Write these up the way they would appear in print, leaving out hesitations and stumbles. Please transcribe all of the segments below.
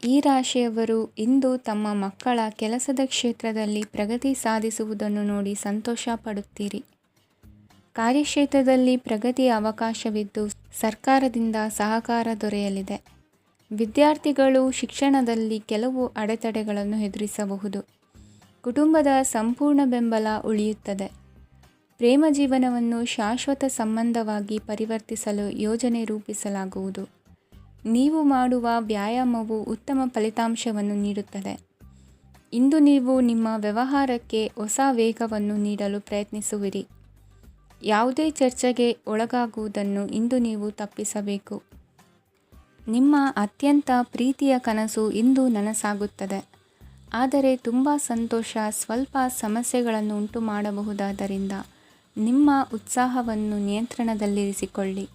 ಈ ರಾಶಿಯವರು ಇಂದು ತಮ್ಮ ಮಕ್ಕಳ ಕೆಲಸದ ಕ್ಷೇತ್ರದಲ್ಲಿ ಪ್ರಗತಿ ಸಾಧಿಸುವುದನ್ನು ನೋಡಿ ಸಂತೋಷ ಪಡುತ್ತೀರಿ. ಕಾರ್ಯಕ್ಷೇತ್ರದಲ್ಲಿ ಪ್ರಗತಿಯ ಅವಕಾಶವಿದ್ದು ಸರ್ಕಾರದಿಂದ ಸಹಕಾರ ದೊರೆಯಲಿದೆ. ವಿದ್ಯಾರ್ಥಿಗಳು ಶಿಕ್ಷಣದಲ್ಲಿ ಕೆಲವು ಅಡೆತಡೆಗಳನ್ನು ಎದುರಿಸಬಹುದು. ಕುಟುಂಬದ ಸಂಪೂರ್ಣ ಬೆಂಬಲ ಉಳಿಯುತ್ತದೆ. ಪ್ರೇಮ ಜೀವನವನ್ನು ಶಾಶ್ವತ ಸಂಬಂಧವಾಗಿ ಪರಿವರ್ತಿಸಲು ಯೋಜನೆ ರೂಪಿಸಲಾಗುವುದು. ನೀವು ಮಾಡುವ ವ್ಯಾಯಾಮವು ಉತ್ತಮ ಫಲಿತಾಂಶವನ್ನು ನೀಡುತ್ತದೆ. ಇಂದು ನೀವು ನಿಮ್ಮ ವ್ಯವಹಾರಕ್ಕೆ ಹೊಸ ವೇಗವನ್ನು ನೀಡಲು ಪ್ರಯತ್ನಿಸುವಿರಿ. ಯಾವುದೇ ಚರ್ಚೆಗೆ ಒಳಗಾಗುವುದನ್ನು ಇಂದು ನೀವು ತಪ್ಪಿಸಬೇಕು. ನಿಮ್ಮ ಅತ್ಯಂತ ಪ್ರೀತಿಯ ಕನಸು ಇಂದು ನನಸಾಗುತ್ತದೆ. ಆದರೆ ತುಂಬ ಸಂತೋಷ ಸ್ವಲ್ಪ ಸಮಸ್ಯೆಗಳನ್ನು ಉಂಟು ಮಾಡಬಹುದಾದ್ದರಿಂದ ನಿಮ್ಮ ಉತ್ಸಾಹವನ್ನು ನಿಯಂತ್ರಣದಲ್ಲಿರಿಸಿಕೊಳ್ಳಿ.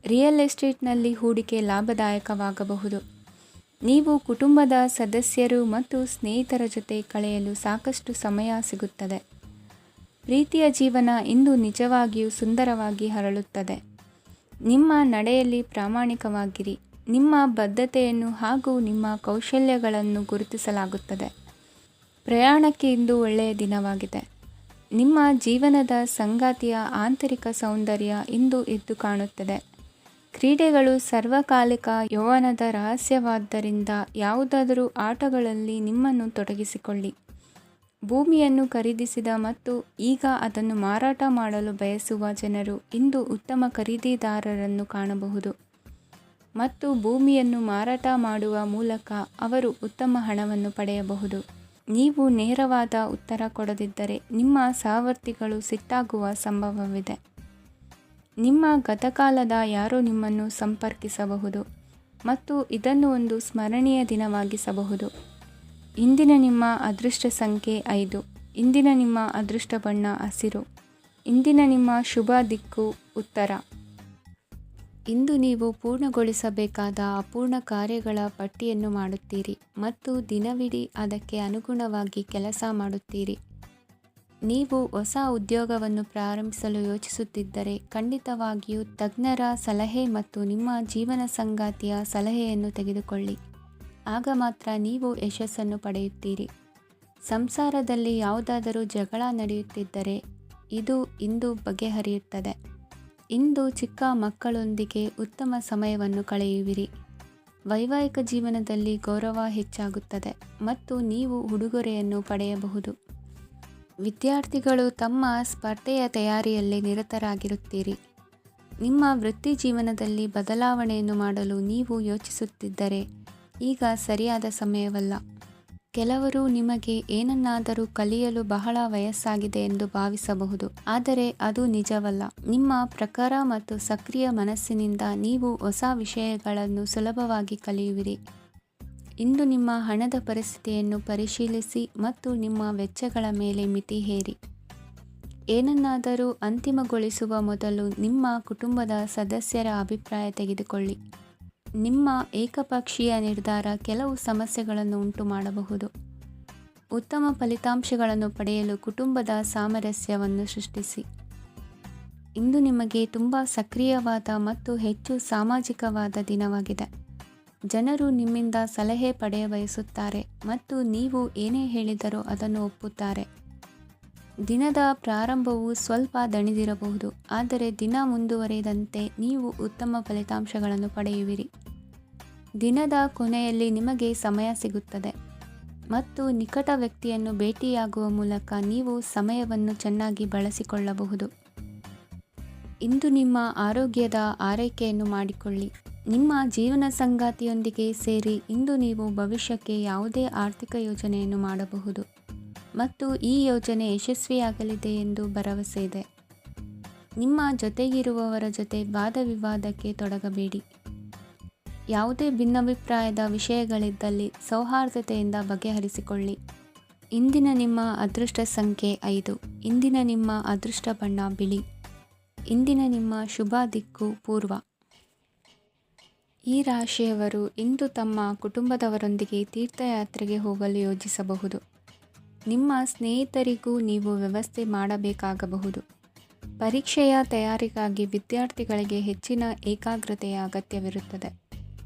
ರಿಯಲ್ ಎಸ್ಟೇಟ್ನಲ್ಲಿ ಹೂಡಿಕೆ ಲಾಭದಾಯಕವಾಗಬಹುದು. ನೀವು ಕುಟುಂಬದ ಸದಸ್ಯರು ಮತ್ತು ಸ್ನೇಹಿತರ ಜೊತೆ ಕಳೆಯಲು ಸಾಕಷ್ಟು ಸಮಯ ಸಿಗುತ್ತದೆ. ಪ್ರೀತಿಯ ಜೀವನ ಇಂದು ನಿಜವಾಗಿಯೂ ಸುಂದರವಾಗಿ ಹರಳುತ್ತದೆ. ನಿಮ್ಮ ನಡೆಯಲ್ಲಿ ಪ್ರಾಮಾಣಿಕವಾಗಿರಿ. ನಿಮ್ಮ ಬದ್ಧತೆಯನ್ನು ಹಾಗೂ ನಿಮ್ಮ ಕೌಶಲ್ಯಗಳನ್ನು ಗುರುತಿಸಲಾಗುತ್ತದೆ. ಪ್ರಯಾಣಕ್ಕೆ ಇಂದು ಒಳ್ಳೆಯ ದಿನವಾಗಿದೆ. ನಿಮ್ಮ ಜೀವನದ ಸಂಗಾತಿಯ ಆಂತರಿಕ ಸೌಂದರ್ಯ ಇಂದು ಎದ್ದು ಕಾಣುತ್ತದೆ. ಕ್ರೀಡೆಗಳು ಸರ್ವಕಾಲಿಕ ಯೌವನದ ರಹಸ್ಯವಾದ್ದರಿಂದ ಯಾವುದಾದರೂ ಆಟಗಳಲ್ಲಿ ನಿಮ್ಮನ್ನು ತೊಡಗಿಸಿಕೊಳ್ಳಿ. ಭೂಮಿಯನ್ನು ಖರೀದಿಸಿದ ಮತ್ತು ಈಗ ಅದನ್ನು ಮಾರಾಟ ಮಾಡಲು ಬಯಸುವ ಜನರು ಇಂದು ಉತ್ತಮ ಖರೀದಿದಾರರನ್ನು ಕಾಣಬಹುದು ಮತ್ತು ಭೂಮಿಯನ್ನು ಮಾರಾಟ ಮಾಡುವ ಮೂಲಕ ಅವರು ಉತ್ತಮ ಹಣವನ್ನು ಪಡೆಯಬಹುದು. ನೀವು ನೇರವಾದ ಉತ್ತರ ಕೊಡದಿದ್ದರೆ ನಿಮ್ಮ ಸಹವರ್ತಿಗಳು ಸಿಟ್ಟಾಗುವ ಸಂಭವವಿದೆ. ನಿಮ್ಮ ಗತಕಾಲದ ಯಾರೋ ನಿಮ್ಮನ್ನು ಸಂಪರ್ಕಿಸಬಹುದು ಮತ್ತು ಇದನ್ನು ಒಂದು ಸ್ಮರಣೀಯ ದಿನವಾಗಿಸಬಹುದು. ಇಂದಿನ ನಿಮ್ಮ ಅದೃಷ್ಟ ಸಂಖ್ಯೆ 5. ಇಂದಿನ ನಿಮ್ಮ ಅದೃಷ್ಟ ಬಣ್ಣ ಹಸಿರು. ಇಂದಿನ ನಿಮ್ಮ ಶುಭ ದಿಕ್ಕು ಉತ್ತರ. ಇಂದು ನೀವು ಪೂರ್ಣಗೊಳಿಸಬೇಕಾದ ಅಪೂರ್ಣ ಕಾರ್ಯಗಳ ಪಟ್ಟಿಯನ್ನು ಮಾಡುತ್ತೀರಿ ಮತ್ತು ದಿನವಿಡೀ ಅದಕ್ಕೆ ಅನುಗುಣವಾಗಿ ಕೆಲಸ ಮಾಡುತ್ತೀರಿ. ನೀವು ಹೊಸ ಉದ್ಯೋಗವನ್ನು ಪ್ರಾರಂಭಿಸಲು ಯೋಚಿಸುತ್ತಿದ್ದರೆ ಖಂಡಿತವಾಗಿಯೂ ತಜ್ಞರ ಸಲಹೆ ಮತ್ತು ನಿಮ್ಮ ಜೀವನ ಸಂಗಾತಿಯ ಸಲಹೆಯನ್ನು ತೆಗೆದುಕೊಳ್ಳಿ. ಆಗ ಮಾತ್ರ ನೀವು ಯಶಸ್ಸನ್ನು ಪಡೆಯುತ್ತೀರಿ. ಸಂಸಾರದಲ್ಲಿ ಯಾವುದಾದರೂ ಜಗಳ ನಡೆಯುತ್ತಿದ್ದರೆ ಇದು ಇಂದು ಬಗೆಹರಿಯುತ್ತದೆ. ಇಂದು ಚಿಕ್ಕ ಮಕ್ಕಳೊಂದಿಗೆ ಉತ್ತಮ ಸಮಯವನ್ನು ಕಳೆಯುವಿರಿ. ವೈವಾಹಿಕ ಜೀವನದಲ್ಲಿ ಗೌರವ ಹೆಚ್ಚಾಗುತ್ತದೆ ಮತ್ತು ನೀವು ಉಡುಗೊರೆಯನ್ನು ಪಡೆಯಬಹುದು. ವಿದ್ಯಾರ್ಥಿಗಳು ತಮ್ಮ ಸ್ಪರ್ಧೆಯ ತಯಾರಿಯಲ್ಲಿ ನಿರತರಾಗಿರುತ್ತೀರಿ. ನಿಮ್ಮ ವೃತ್ತಿ ಜೀವನದಲ್ಲಿ ಬದಲಾವಣೆಯನ್ನು ಮಾಡಲು ನೀವು ಯೋಚಿಸುತ್ತಿದ್ದರೆ ಈಗ ಸರಿಯಾದ ಸಮಯವಲ್ಲ. ಕೆಲವರು ನಿಮಗೆ ಏನನ್ನಾದರೂ ಕಲಿಯಲು ಬಹಳ ವಯಸ್ಸಾಗಿದೆ ಎಂದು ಭಾವಿಸಬಹುದು, ಆದರೆ ಅದು ನಿಜವಲ್ಲ. ನಿಮ್ಮ ಪ್ರಖರ ಮತ್ತು ಸಕ್ರಿಯ ಮನಸ್ಸಿನಿಂದ ನೀವು ಹೊಸ ವಿಷಯಗಳನ್ನು ಸುಲಭವಾಗಿ ಕಲಿಯುವಿರಿ. ಇಂದು ನಿಮ್ಮ ಹಣದ ಪರಿಸ್ಥಿತಿಯನ್ನು ಪರಿಶೀಲಿಸಿ ಮತ್ತು ನಿಮ್ಮ ವೆಚ್ಚಗಳ ಮೇಲೆ ಮಿತಿ ಹೇರಿ. ಏನನ್ನಾದರೂ ಅಂತಿಮಗೊಳಿಸುವ ಮೊದಲು ನಿಮ್ಮ ಕುಟುಂಬದ ಸದಸ್ಯರ ಅಭಿಪ್ರಾಯ ತೆಗೆದುಕೊಳ್ಳಿ. ನಿಮ್ಮ ಏಕಪಕ್ಷೀಯ ನಿರ್ಧಾರ ಕೆಲವು ಸಮಸ್ಯೆಗಳನ್ನು ಉಂಟು ಮಾಡಬಹುದು. ಉತ್ತಮ ಫಲಿತಾಂಶಗಳನ್ನು ಪಡೆಯಲು ಕುಟುಂಬದ ಸಾಮರಸ್ಯವನ್ನು ಸೃಷ್ಟಿಸಿ. ಇಂದು ನಿಮಗೆ ತುಂಬ ಸಕ್ರಿಯವಾದ ಮತ್ತು ಹೆಚ್ಚು ಸಾಮಾಜಿಕವಾದ ದಿನವಾಗಿದೆ. ಜನರು ನಿಮ್ಮಿಂದ ಸಲಹೆ ಪಡೆಯಬಯಸುತ್ತಾರೆ ಮತ್ತು ನೀವು ಏನೇ ಹೇಳಿದರೂ ಅದನ್ನು ಒಪ್ಪುತ್ತಾರೆ. ದಿನದ ಪ್ರಾರಂಭವು ಸ್ವಲ್ಪ ದಣಿದಿರಬಹುದು, ಆದರೆ ದಿನ ಮುಂದುವರಿದಂತೆ ನೀವು ಉತ್ತಮ ಫಲಿತಾಂಶಗಳನ್ನು ಪಡೆಯುವಿರಿ. ದಿನದ ಕೊನೆಯಲ್ಲಿ ನಿಮಗೆ ಸಮಯ ಸಿಗುತ್ತದೆ ಮತ್ತು ನಿಕಟ ವ್ಯಕ್ತಿಯನ್ನು ಭೇಟಿಯಾಗುವ ಮೂಲಕ ನೀವು ಸಮಯವನ್ನು ಚೆನ್ನಾಗಿ ಬಳಸಿಕೊಳ್ಳಬಹುದು. ಇಂದು ನಿಮ್ಮ ಆರೋಗ್ಯದ ಆರೈಕೆಯನ್ನು ಮಾಡಿಕೊಳ್ಳಿ. ನಿಮ್ಮ ಜೀವನ ಸಂಗಾತಿಯೊಂದಿಗೆ ಸೇರಿ ಇಂದು ನೀವು ಭವಿಷ್ಯಕ್ಕೆ ಯಾವುದೇ ಆರ್ಥಿಕ ಯೋಜನೆಯನ್ನು ಮಾಡಬಹುದು ಮತ್ತು ಈ ಯೋಜನೆ ಯಶಸ್ವಿಯಾಗಲಿದೆ ಎಂದು ಭರವಸೆ ಇದೆ. ನಿಮ್ಮ ಜೊತೆಗಿರುವವರ ಜೊತೆ ವಾದವಿವಾದಕ್ಕೆ ತೊಡಗಬೇಡಿ. ಯಾವುದೇ ಭಿನ್ನಾಭಿಪ್ರಾಯದ ವಿಷಯಗಳಿದ್ದಲ್ಲಿ ಸೌಹಾರ್ದತೆಯಿಂದ ಬಗೆಹರಿಸಿಕೊಳ್ಳಿ. ಇಂದಿನ ನಿಮ್ಮ ಅದೃಷ್ಟ ಸಂಖ್ಯೆ 5. ಇಂದಿನ ನಿಮ್ಮ ಅದೃಷ್ಟ ಬಣ್ಣ ಬಿಳಿ. ಇಂದಿನ ನಿಮ್ಮ ಶುಭ ದಿಕ್ಕು ಪೂರ್ವ. ಈ ರಾಶಿಯವರು ಇಂದು ತಮ್ಮ ಕುಟುಂಬದವರೊಂದಿಗೆ ತೀರ್ಥಯಾತ್ರೆಗೆ ಹೋಗಲು ಯೋಜಿಸಬಹುದು. ನಿಮ್ಮ ಸ್ನೇಹಿತರಿಗೂ ನೀವು ವ್ಯವಸ್ಥೆ ಮಾಡಬೇಕಾಗಬಹುದು. ಪರೀಕ್ಷೆಯ ತಯಾರಿಗಾಗಿ ವಿದ್ಯಾರ್ಥಿಗಳಿಗೆ ಹೆಚ್ಚಿನ ಏಕಾಗ್ರತೆಯ ಅಗತ್ಯವಿರುತ್ತದೆ.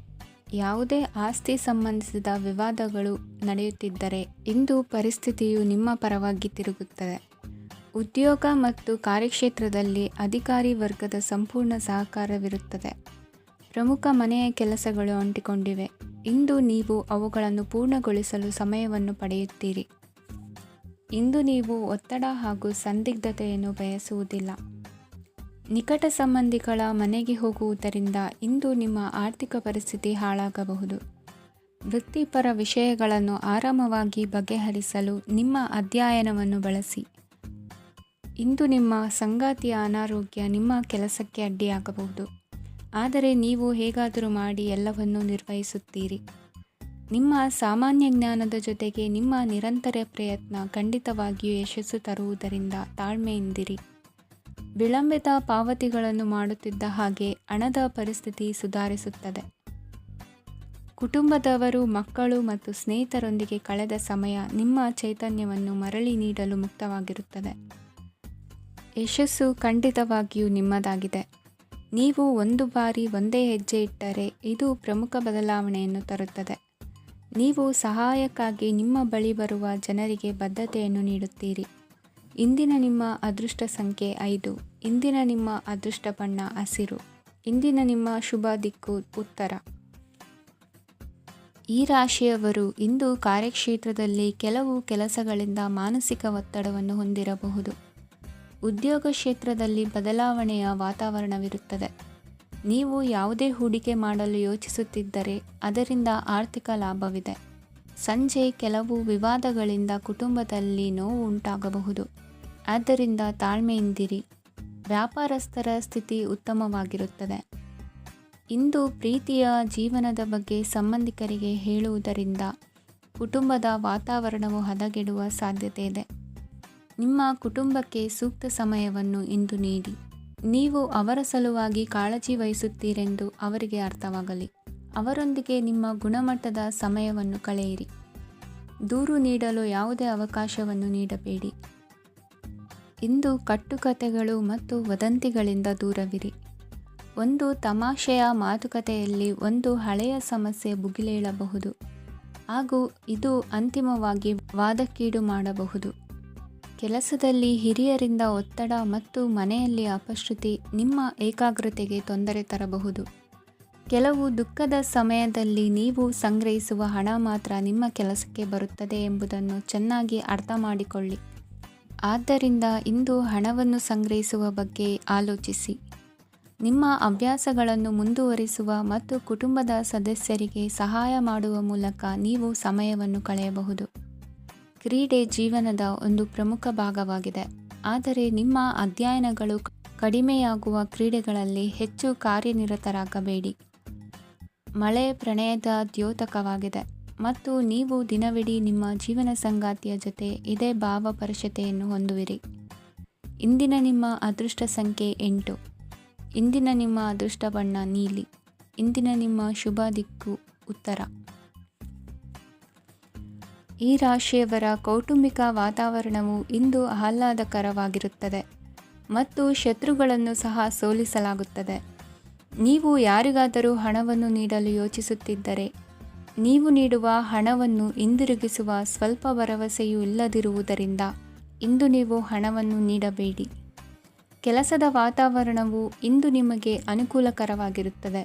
ಯಾವುದೇ ಆಸ್ತಿ ಸಂಬಂಧಿಸಿದ ವಿವಾದಗಳು ನಡೆಯುತ್ತಿದ್ದರೆ ಇಂದು ಪರಿಸ್ಥಿತಿಯು ನಿಮ್ಮ ಪರವಾಗಿ ತಿರುಗುತ್ತದೆ. ಉದ್ಯೋಗ ಮತ್ತು ಕಾರ್ಯಕ್ಷೇತ್ರದಲ್ಲಿ ಅಧಿಕಾರಿ ವರ್ಗದ ಸಂಪೂರ್ಣ ಸಹಕಾರವಿರುತ್ತದೆ. ಪ್ರಮುಖ ಮನೆಯ ಕೆಲಸಗಳು ಅಂಟಿಕೊಂಡಿವೆ. ಇಂದು ನೀವು ಅವುಗಳನ್ನು ಪೂರ್ಣಗೊಳಿಸಲು ಸಮಯವನ್ನು ಪಡೆಯುತ್ತೀರಿ. ಇಂದು ನೀವು ಒತ್ತಡ ಹಾಗೂ ಸಂದಿಗ್ಧತೆಯನ್ನು ಬಯಸುವುದಿಲ್ಲ. ನಿಕಟ ಸಂಬಂಧಿಗಳ ಮನೆಗೆ ಹೋಗುವುದರಿಂದ ಇಂದು ನಿಮ್ಮ ಆರ್ಥಿಕ ಪರಿಸ್ಥಿತಿ ಹಾಳಾಗಬಹುದು. ವೃತ್ತಿಪರ ವಿಷಯಗಳನ್ನು ಆರಾಮವಾಗಿ ಬಗೆಹರಿಸಲು ನಿಮ್ಮ ಅಧ್ಯಯನವನ್ನು ಬಳಸಿ. ಇಂದು ನಿಮ್ಮ ಸಂಗಾತಿಯ ಅನಾರೋಗ್ಯ ನಿಮ್ಮ ಕೆಲಸಕ್ಕೆ ಅಡ್ಡಿಯಾಗಬಹುದು, ಆದರೆ ನೀವು ಹೇಗಾದರೂ ಮಾಡಿ ಎಲ್ಲವನ್ನೂ ನಿರ್ವಹಿಸುತ್ತೀರಿ. ನಿಮ್ಮ ಸಾಮಾನ್ಯ ಜ್ಞಾನದ ಜೊತೆಗೆ ನಿಮ್ಮ ನಿರಂತರ ಪ್ರಯತ್ನ ಖಂಡಿತವಾಗಿಯೂ ಯಶಸ್ಸು ತರುವುದರಿಂದ ತಾಳ್ಮೆಯಿಂದಿರಿ. ವಿಳಂಬಿತ ಪಾವತಿಗಳನ್ನು ಮಾಡುತ್ತಿದ್ದ ಹಾಗೆ ಹಣದ ಪರಿಸ್ಥಿತಿ ಸುಧಾರಿಸುತ್ತದೆ. ಕುಟುಂಬದವರು, ಮಕ್ಕಳು ಮತ್ತು ಸ್ನೇಹಿತರೊಂದಿಗೆ ಕಳೆದ ಸಮಯ ನಿಮ್ಮ ಚೈತನ್ಯವನ್ನು ಮರಳಿ ನೀಡಲು ಮುಕ್ತವಾಗಿರುತ್ತದೆ. ಯಶಸ್ಸು ಖಂಡಿತವಾಗಿಯೂ ನಿಮ್ಮದಾಗಿದೆ. ನೀವು ಒಂದು ಬಾರಿ ಒಂದೇ ಹೆಜ್ಜೆ ಇಟ್ಟರೆ ಇದು ಪ್ರಮುಖ ಬದಲಾವಣೆಯನ್ನು ತರುತ್ತದೆ. ನೀವು ಸಹಾಯಕ್ಕಾಗಿ ನಿಮ್ಮ ಬಳಿ ಬರುವ ಜನರಿಗೆ ಬದ್ಧತೆಯನ್ನು ನೀಡುತ್ತೀರಿ. ಇಂದಿನ ನಿಮ್ಮ ಅದೃಷ್ಟ ಸಂಖ್ಯೆ 5. ಇಂದಿನ ನಿಮ್ಮ ಅದೃಷ್ಟ ಬಣ್ಣ ಹಸಿರು. ಇಂದಿನ ನಿಮ್ಮ ಶುಭ ದಿಕ್ಕು ಉತ್ತರ. ಈ ರಾಶಿಯವರು ಇಂದು ಕಾರ್ಯಕ್ಷೇತ್ರದಲ್ಲಿ ಕೆಲವು ಕೆಲಸಗಳಿಂದ ಮಾನಸಿಕ ಒತ್ತಡವನ್ನು ಹೊಂದಿರಬಹುದು. ಉದ್ಯೋಗ ಕ್ಷೇತ್ರದಲ್ಲಿ ಬದಲಾವಣೆಯ ವಾತಾವರಣವಿರುತ್ತದೆ. ನೀವು ಯಾವುದೇ ಹೂಡಿಕೆ ಮಾಡಲು ಯೋಚಿಸುತ್ತಿದ್ದರೆ ಅದರಿಂದ ಆರ್ಥಿಕ ಲಾಭವಿದೆ. ಸಂಜೆ ಕೆಲವು ವಿವಾದಗಳಿಂದ ಕುಟುಂಬದಲ್ಲಿ ನೋವು ಉಂಟಾಗಬಹುದು, ಆದ್ದರಿಂದ ತಾಳ್ಮೆಯಿಂದಿರಿ. ವ್ಯಾಪಾರಸ್ಥರ ಸ್ಥಿತಿ ಉತ್ತಮವಾಗಿರುತ್ತದೆ. ಇಂದು ಪ್ರೀತಿಯ ಜೀವನದ ಬಗ್ಗೆ ಸಂಬಂಧಿಕರಿಗೆ ಹೇಳುವುದರಿಂದ ಕುಟುಂಬದ ವಾತಾವರಣವು ಹದಗೆಡುವ ಸಾಧ್ಯತೆ ಇದೆ. ನಿಮ್ಮ ಕುಟುಂಬಕ್ಕೆ ಸೂಕ್ತ ಸಮಯವನ್ನು ಇಂದು ನೀಡಿ. ನೀವು ಅವರ ಸಲುವಾಗಿ ಕಾಳಜಿ ವಹಿಸುತ್ತೀರೆಂದು ಅವರಿಗೆ ಅರ್ಥವಾಗಲಿ. ಅವರೊಂದಿಗೆ ನಿಮ್ಮ ಗುಣಮಟ್ಟದ ಸಮಯವನ್ನು ಕಳೆಯಿರಿ. ದೂರು ನೀಡಲು ಯಾವುದೇ ಅವಕಾಶವನ್ನು ನೀಡಬೇಡಿ. ಇಂದು ಕಟ್ಟುಕತೆಗಳು ಮತ್ತು ವದಂತಿಗಳಿಂದ ದೂರವಿರಿ. ಒಂದು ತಮಾಷೆಯ ಮಾತುಕತೆಯಲ್ಲಿ ಒಂದು ಹಳೆಯ ಸಮಸ್ಯೆ ಭುಗಿಲೇಳಬಹುದು ಹಾಗೂ ಇದು ಅಂತಿಮವಾಗಿ ವಾದಕ್ಕೀಡು ಮಾಡಬಹುದು. ಕೆಲಸದಲ್ಲಿ ಹಿರಿಯರಿಂದ ಒತ್ತಡ ಮತ್ತು ಮನೆಯಲ್ಲಿ ಅಪಶ್ರುತಿ ನಿಮ್ಮ ಏಕಾಗ್ರತೆಗೆ ತೊಂದರೆ ತರಬಹುದು. ಕೆಲವು ದುಃಖದ ಸಮಯದಲ್ಲಿ ನೀವು ಸಂಗ್ರಹಿಸುವ ಹಣ ಮಾತ್ರ ನಿಮ್ಮ ಕೆಲಸಕ್ಕೆ ಬರುತ್ತದೆ ಎಂಬುದನ್ನು ಚೆನ್ನಾಗಿ ಅರ್ಥ ಮಾಡಿಕೊಳ್ಳಿ. ಆದ್ದರಿಂದ ಇಂದು ಹಣವನ್ನು ಸಂಗ್ರಹಿಸುವ ಬಗ್ಗೆ ಆಲೋಚಿಸಿ. ನಿಮ್ಮ ಅಭ್ಯಾಸಗಳನ್ನು ಮುಂದುವರಿಸುವ ಮತ್ತು ಕುಟುಂಬದ ಸದಸ್ಯರಿಗೆ ಸಹಾಯ ಮಾಡುವ ಮೂಲಕ ನೀವು ಸಮಯವನ್ನು ಕಳೆಯಬಹುದು. ಕ್ರೀಡೆ ಜೀವನದ ಒಂದು ಪ್ರಮುಖ ಭಾಗವಾಗಿದೆ, ಆದರೆ ನಿಮ್ಮ ಅಧ್ಯಯನಗಳು ಕಡಿಮೆಯಾಗುವ ಕ್ರೀಡೆಗಳಲ್ಲಿ ಹೆಚ್ಚು ಕಾರ್ಯನಿರತರಾಗಬೇಡಿ. ಮಳೆ ಪ್ರಣಯದ ದ್ಯೋತಕವಾಗಿದೆ ಮತ್ತು ನೀವು ದಿನವಿಡೀ ನಿಮ್ಮ ಜೀವನ ಸಂಗಾತಿಯ ಜೊತೆ ಇದೇ ಭಾವಪರಶತೆಯನ್ನು ಹೊಂದುವಿರಿ. ಇಂದಿನ ನಿಮ್ಮ ಅದೃಷ್ಟ ಸಂಖ್ಯೆ 8. ಇಂದಿನ ನಿಮ್ಮ ಅದೃಷ್ಟ ಬಣ್ಣ ನೀಲಿ. ಇಂದಿನ ನಿಮ್ಮ ಶುಭ ದಿಕ್ಕು ಉತ್ತರ. ಈ ರಾಶಿಯವರ ಕೌಟುಂಬಿಕ ವಾತಾವರಣವು ಇಂದು ಆಹ್ಲಾದಕರವಾಗಿರುತ್ತದೆ ಮತ್ತು ಶತ್ರುಗಳನ್ನು ಸಹ ಸೋಲಿಸಲಾಗುತ್ತದೆ. ನೀವು ಯಾರಿಗಾದರೂ ಹಣವನ್ನು ನೀಡಲು ಯೋಚಿಸುತ್ತಿದ್ದರೆ ನೀವು ನೀಡುವ ಹಣವನ್ನು ಹಿಂದಿರುಗಿಸುವ ಸ್ವಲ್ಪ ಭರವಸೆಯೂ ಇಲ್ಲದಿರುವುದರಿಂದ ಇಂದು ನೀವು ಹಣವನ್ನು ನೀಡಬೇಡಿ. ಕೆಲಸದ ವಾತಾವರಣವು ಇಂದು ನಿಮಗೆ ಅನುಕೂಲಕರವಾಗಿರುತ್ತದೆ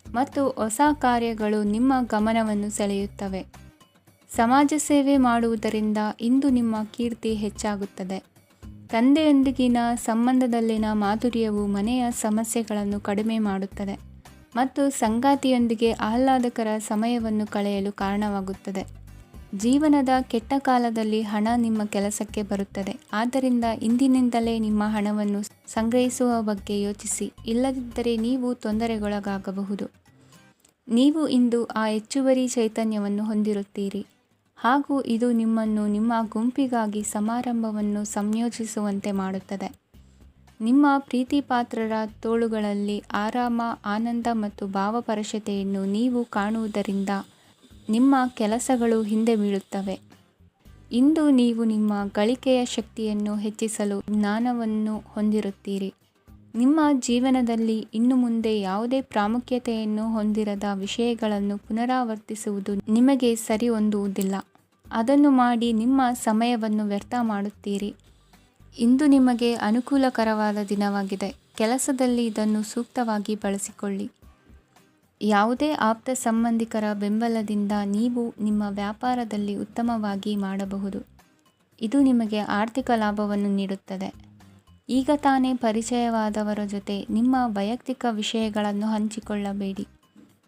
ಮತ್ತು ಹೊಸ ಕಾರ್ಯಗಳು ನಿಮ್ಮ ಗಮನವನ್ನು ಸೆಳೆಯುತ್ತವೆ. ಸಮಾಜ ಸೇವೆ ಮಾಡುವುದರಿಂದ ಇಂದು ನಿಮ್ಮ ಕೀರ್ತಿ ಹೆಚ್ಚಾಗುತ್ತದೆ. ತಂದೆಯೊಂದಿಗಿನ ಸಂಬಂಧದಲ್ಲಿನ ಮಾಧುರ್ಯವು ಮನೆಯ ಸಮಸ್ಯೆಗಳನ್ನು ಕಡಿಮೆ ಮಾಡುತ್ತದೆ ಮತ್ತು ಸಂಗಾತಿಯೊಂದಿಗೆ ಆಹ್ಲಾದಕರ ಸಮಯವನ್ನು ಕಳೆಯಲು ಕಾರಣವಾಗುತ್ತದೆ. ಜೀವನದ ಕೆಟ್ಟ ಕಾಲದಲ್ಲಿ ಹಣ ನಿಮ್ಮ ಕೆಲಸಕ್ಕೆ ಬರುತ್ತದೆ, ಆದ್ದರಿಂದ ಇಂದಿನಿಂದಲೇ ನಿಮ್ಮ ಹಣವನ್ನು ಸಂಗ್ರಹಿಸುವ ಬಗ್ಗೆ ಯೋಚಿಸಿ, ಇಲ್ಲದಿದ್ದರೆ ನೀವು ತೊಂದರೆಗೊಳಗಾಗಬಹುದು. ನೀವು ಇಂದು ಆ ಹೆಚ್ಚುವರಿ ಚೈತನ್ಯವನ್ನು ಹೊಂದಿರುತ್ತೀರಿ ಹಾಗೂ ಇದು ನಿಮ್ಮನ್ನು ನಿಮ್ಮ ಗುಂಪಿಗಾಗಿ ಸಮಾರಂಭವನ್ನು ಸಂಯೋಜಿಸುವಂತೆ ಮಾಡುತ್ತದೆ. ನಿಮ್ಮ ಪ್ರೀತಿಪಾತ್ರರ ತೋಳುಗಳಲ್ಲಿ ಆರಾಮ, ಆನಂದ ಮತ್ತು ಭಾವಪರಶತೆಯನ್ನು ನೀವು ಕಾಣುವುದರಿಂದ ನಿಮ್ಮ ಕೆಲಸಗಳು ಹಿಂದೆ ಬೀಳುತ್ತವೆ. ಇಂದು ನೀವು ನಿಮ್ಮ ಗಳಿಕೆಯ ಶಕ್ತಿಯನ್ನು ಹೆಚ್ಚಿಸಲು ಜ್ಞಾನವನ್ನು ಹೊಂದಿರುತ್ತೀರಿ. ನಿಮ್ಮ ಜೀವನದಲ್ಲಿ ಇನ್ನು ಮುಂದೆ ಯಾವುದೇ ಪ್ರಾಮುಖ್ಯತೆಯನ್ನು ಹೊಂದಿರದ ವಿಷಯಗಳನ್ನು ಪುನರಾವರ್ತಿಸುವುದು ನಿಮಗೆ ಸರಿ ಹೊಂದುವುದಿಲ್ಲ. ಅದನ್ನು ಮಾಡಿ ನಿಮ್ಮ ಸಮಯವನ್ನು ವ್ಯರ್ಥ ಮಾಡುತ್ತೀರಿ. ಇಂದು ನಿಮಗೆ ಅನುಕೂಲಕರವಾದ ದಿನವಾಗಿದೆ. ಕೆಲಸದಲ್ಲಿ ಇದನ್ನು ಸೂಕ್ತವಾಗಿ ಬಳಸಿಕೊಳ್ಳಿ. ಯಾವುದೇ ಆಪ್ತ ಸಂಬಂಧಿಕರ ಬೆಂಬಲದಿಂದ ನೀವು ನಿಮ್ಮ ವ್ಯಾಪಾರದಲ್ಲಿ ಉತ್ತಮವಾಗಿ ಮಾಡಬಹುದು. ಇದು ನಿಮಗೆ ಆರ್ಥಿಕ ಲಾಭವನ್ನು ನೀಡುತ್ತದೆ. ಈಗ ತಾನೇ ಪರಿಚಯವಾದವರ ಜೊತೆ ನಿಮ್ಮ ವೈಯಕ್ತಿಕ ವಿಷಯಗಳನ್ನು ಹಂಚಿಕೊಳ್ಳಬೇಡಿ.